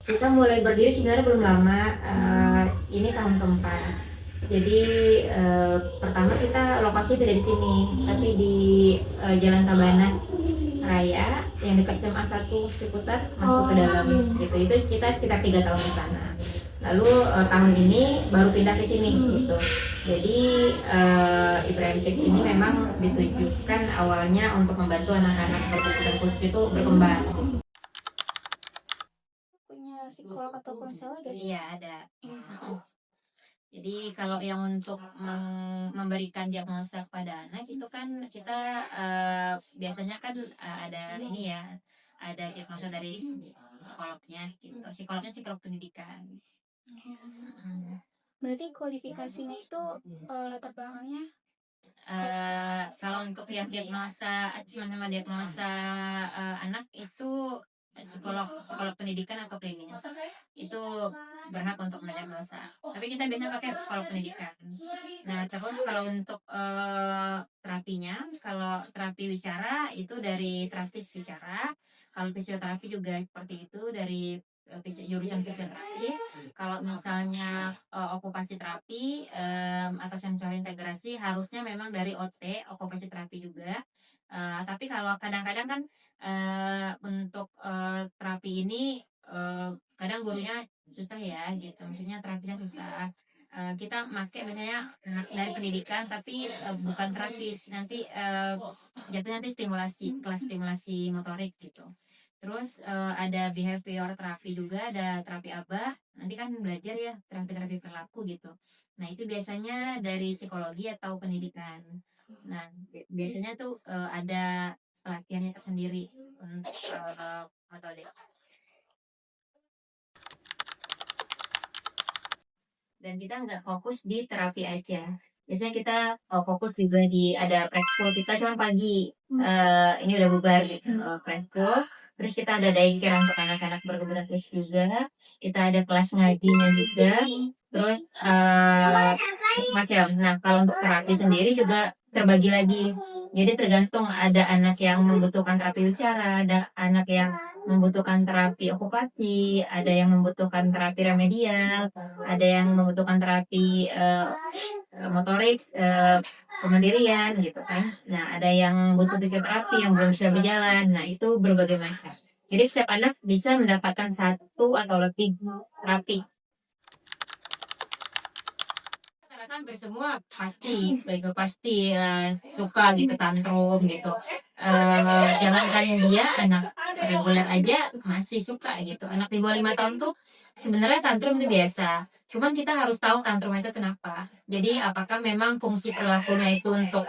Kita mulai berdiri sebenarnya belum lama, ini tahun keempat. Jadi pertama kita lokasi tidak di sini, tapi di Jalan Tabanas Raya yang dekat SMA 1 Ciputat masuk ke dalam gitu. Itu kita sekitar 3 tahun di sana. Lalu tahun ini baru pindah ke sini gitu. Jadi Ibrahim Kids ini memang ditujukan awalnya untuk membantu anak-anak berkebutuhan khusus itu berkembang. Punya psikolog atau konselor gak? Iya ada. Jadi kalau yang untuk memberikan diagnosa kepada anak itu kan kita biasanya kan ada ini ya, ada diagnosa dari psikolognya gitu. Psikolognya psikolog pendidikan. Berarti kualifikasinya itu latar belakangnya Kalau untuk yang diagnosa acuan sama diagnosa anak itu psikolog pendidikan atau klinis itu berhak untuk mendiagnosa. Tapi kita biasanya pakai psikolog pendidikan. Nah terus kalau untuk terapinya, kalau terapi bicara itu dari terapis bicara. Kalau fisioterapi juga seperti itu dari jurusan fisioterapi. Kalau misalnya okupasi terapi atau sensori integrasi harusnya memang dari OT okupasi terapi juga. Tapi kalau kadang-kadang kan untuk terapi ini kadang gurunya susah ya gitu, maksudnya terapinya susah. Kita pakai misalnya dari pendidikan tapi bukan terapis, nanti jatuh nanti stimulasi, kelas stimulasi motorik gitu. Terus ada behavior terapi juga, ada terapi ABA. Nanti kan belajar ya terapi-terapi perilaku gitu. Nah itu biasanya dari psikologi atau pendidikan. Nah biasanya tuh ada pelatihannya tersendiri untuk metode. Dan kita nggak fokus di terapi aja. Biasanya kita fokus juga di ada preskul kita cuma pagi. Ini udah bubar gitu preskul. Terus kita ada daycare untuk anak-anak berkebutuhan khusus juga. Kita ada kelas ngajinya juga. Terus macam. Nah kalau untuk terapi sendiri juga terbagi lagi. Jadi tergantung ada anak yang membutuhkan terapi bicara, ada anak yang membutuhkan terapi okupasi, ada yang membutuhkan terapi remedial, ada yang membutuhkan terapi motorik, kemandirian gitu kan. Nah ada yang butuh fisioterapi yang belum bisa berjalan. Nah itu berbagai macam. Jadi setiap anak bisa mendapatkan satu atau lebih terapi. Rata-rata hampir semua pasti suka gitu tantrum gitu. Jangankan yang dia anak reguler aja masih suka gitu. Anak di bawah 5 tahun tuh sebenarnya tantrum itu biasa. Cuman kita harus tahu tantrum itu kenapa. Jadi apakah memang fungsi perilakunya itu untuk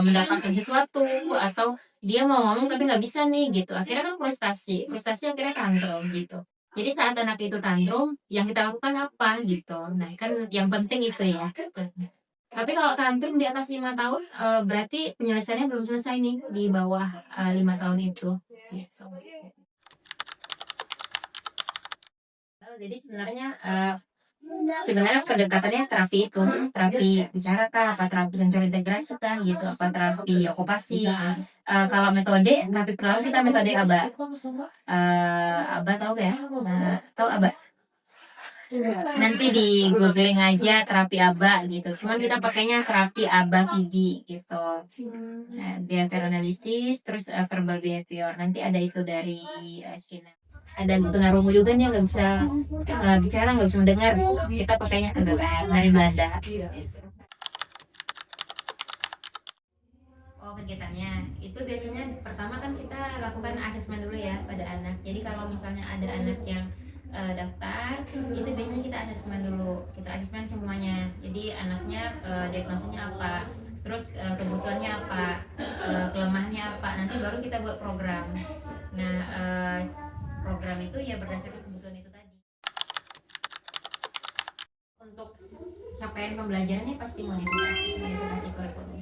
mendapatkan sesuatu atau dia mau ngomong tapi nggak bisa nih gitu. Akhirnya kan frustasi akhirnya tantrum gitu. Jadi saat anak itu tantrum, yang kita lakukan apa gitu. Nah kan yang penting itu ya. Tapi kalau tantrum di atas 5 tahun, berarti penyelesaiannya belum selesai nih di bawah 5 tahun itu. Gitu. Jadi sebenarnya pendekatannya terapi itu, terapi bicara kah, apa terapi sensori integrasi kah, gitu, apa terapi okupasi. Kalau metode terapi perilaku kita metode ABA. ABA tahu ya? Tahu ABA? Nanti di googling aja terapi ABA gitu. Cuman kita pakainya terapi ABA PB gitu. Nah, behavior analysis, terus verbal behavior. Nanti ada itu dari Skinner. Ada tunarungu juga nih yang nggak bisa bicara, nggak bisa mendengar. Kita pakainya dari Belanda. Oh kegiatannya itu biasanya pertama kan kita lakukan asesmen dulu ya pada anak. Jadi kalau misalnya ada anak yang daftar itu biasanya kita asesmen dulu, kita asesmen semuanya. Jadi anaknya diagnosanya apa, terus kebutuhannya apa, kelemahannya apa, nanti baru kita buat program. Nah program itu ya berdasarkan kebutuhan itu tadi. Untuk capaian pembelajarannya pasti modifikasi kurikulum.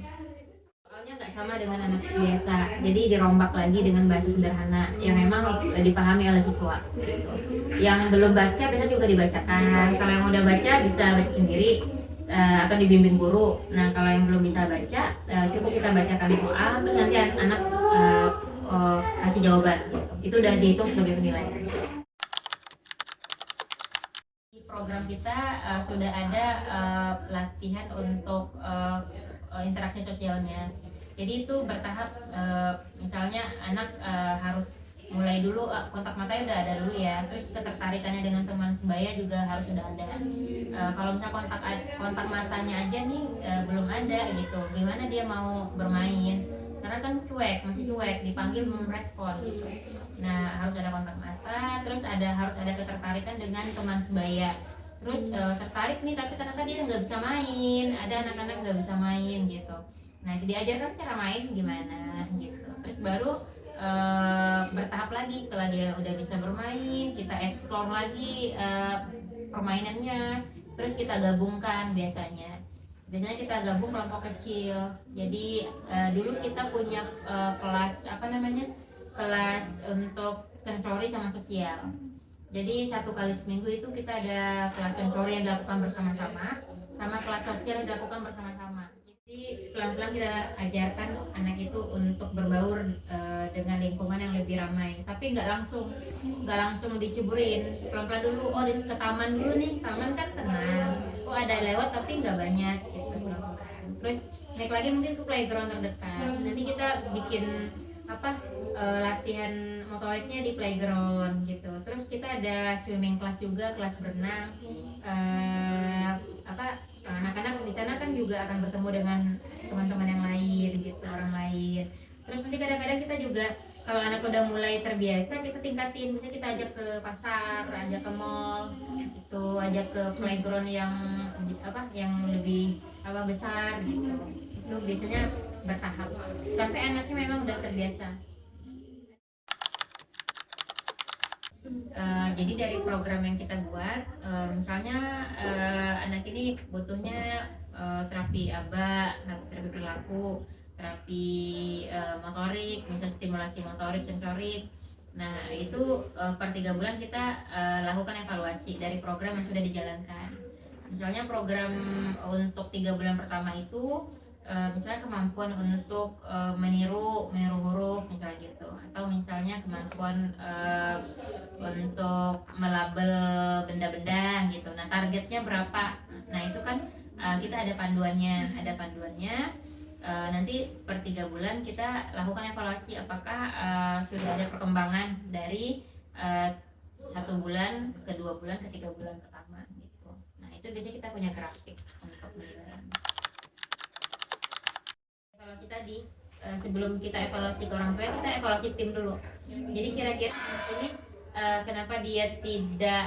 Soalnya nggak sama dengan anak biasa, jadi dirombak lagi dengan bahasa sederhana yang memang dipahami oleh siswa. Gitu. Yang belum baca biasanya juga dibacakan. Kalau yang udah baca bisa baca sendiri atau dibimbing guru. Nah kalau yang belum bisa baca cukup kita bacakan soal, terus nanti anak kasih jawaban. Gitu. Itu udah dihitung sebagai penilaian. program kita sudah ada latihan untuk interaksi sosialnya. Jadi itu bertahap, misalnya anak harus mulai dulu kontak matanya udah ada dulu ya, terus ketertarikannya dengan teman sebaya juga harus sudah ada. Kalau misal kontak matanya aja nih belum ada gitu, gimana dia mau bermain? Karena kan masih cuek, dipanggil belum respon gitu. Nah harus ada kontak mata, terus harus ada ketertarikan dengan teman sebaya. Terus tertarik nih tapi ternyata dia nggak bisa main, ada anak-anak nggak bisa main gitu. Nah diajarkan cara main gimana gitu, terus baru bertahap lagi setelah dia udah bisa bermain, kita explore lagi permainannya, terus kita gabungkan biasanya kita gabung kelompok kecil. Jadi dulu kita punya kelas kelas untuk sensori sama sosial. Jadi 1 kali seminggu itu kita ada kelas sensori yang dilakukan bersama-sama, sama kelas sosial yang dilakukan bersama-sama. Jadi pelan-pelan kita ajarkan anak itu untuk berbaur dengan lingkungan yang lebih ramai. Tapi nggak langsung diceburin. Pelan-pelan dulu. Oh, ke taman dulu nih. Taman kan tenang. Oh, ada lewat tapi nggak banyak gitu. Terus naik lagi mungkin ke playground terdekat. Nanti kita bikin latihan motoriknya di playground gitu. Terus kita ada swimming class juga, kelas berenang. Anak-anak di sana kan juga akan bertemu dengan teman-teman yang lain gitu, orang lain. Terus nanti kadang-kadang kita juga kalau anak udah mulai terbiasa kita tingkatin, misalnya kita ajak ke pasar, ajak ke mall gitu, ajak ke playground yang lebih besar gitu. Itu biasanya bertahap sampai anaknya memang udah terbiasa. Jadi dari program yang kita buat, misalnya anak ini butuhnya terapi ABA, terapi perilaku, terapi motorik, misalnya stimulasi motorik, sensorik. Nah itu per 3 bulan kita lakukan evaluasi dari program yang sudah dijalankan. Misalnya program untuk 3 bulan pertama itu misalnya kemampuan untuk meniru huruf misalnya gitu, atau misalnya kemampuan untuk melabel benda-benda gitu. Nah targetnya berapa? Nah itu kan kita ada panduannya. Nanti per 3 bulan kita lakukan evaluasi apakah sudah ada perkembangan dari 1 bulan ke 2 bulan ke 3 bulan pertama gitu. Nah itu biasanya kita punya grafik untuk menilai. Evaluasi tadi sebelum kita evaluasi ke orang tua, kita evaluasi tim dulu. Jadi kira-kira ini kenapa dia tidak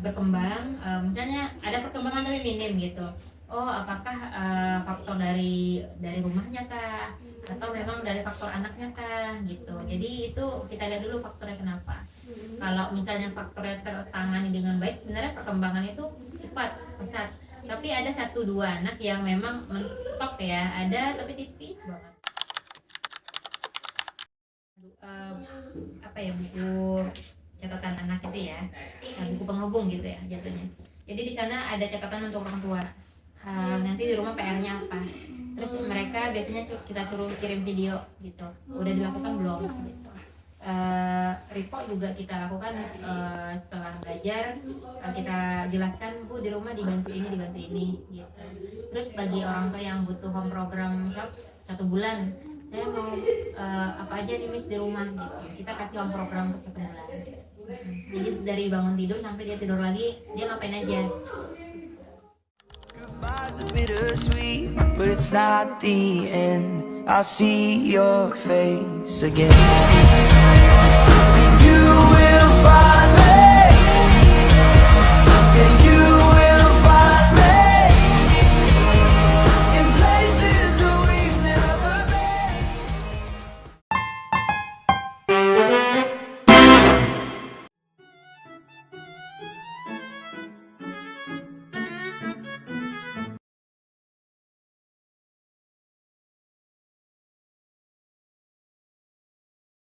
berkembang, misalnya ada perkembangan tapi minim gitu. Oh apakah faktor dari rumahnya kah, atau memang dari faktor anaknya kah gitu. Jadi itu kita lihat dulu faktornya kenapa. Kalau misalnya faktornya tertangani dengan baik, sebenarnya perkembangan itu cepat, pesat. Tapi ada 1-2 anak yang memang mentok ya, ada tapi tipis banget. Buku catatan anak itu ya, buku penghubung gitu ya jatuhnya. Jadi di sana ada catatan untuk orang tua. Nanti di rumah PR-nya apa. Terus mereka biasanya kita suruh kirim video gitu. Udah dilakukan belum gitu. Report juga kita lakukan setelah belajar, kita jelaskan Bu di rumah dibantu ini gitu. Terus bagi orang tua yang butuh home program shop 1 bulan, saya mau apa aja nih Miss di rumah gitu, kita kasih home program untuk 1 bulan. Jadi dari bangun tidur sampai dia tidur lagi dia ngapain aja. Goodbye's a bittersweet, but it's not the end. I'll see your face again. You will find me.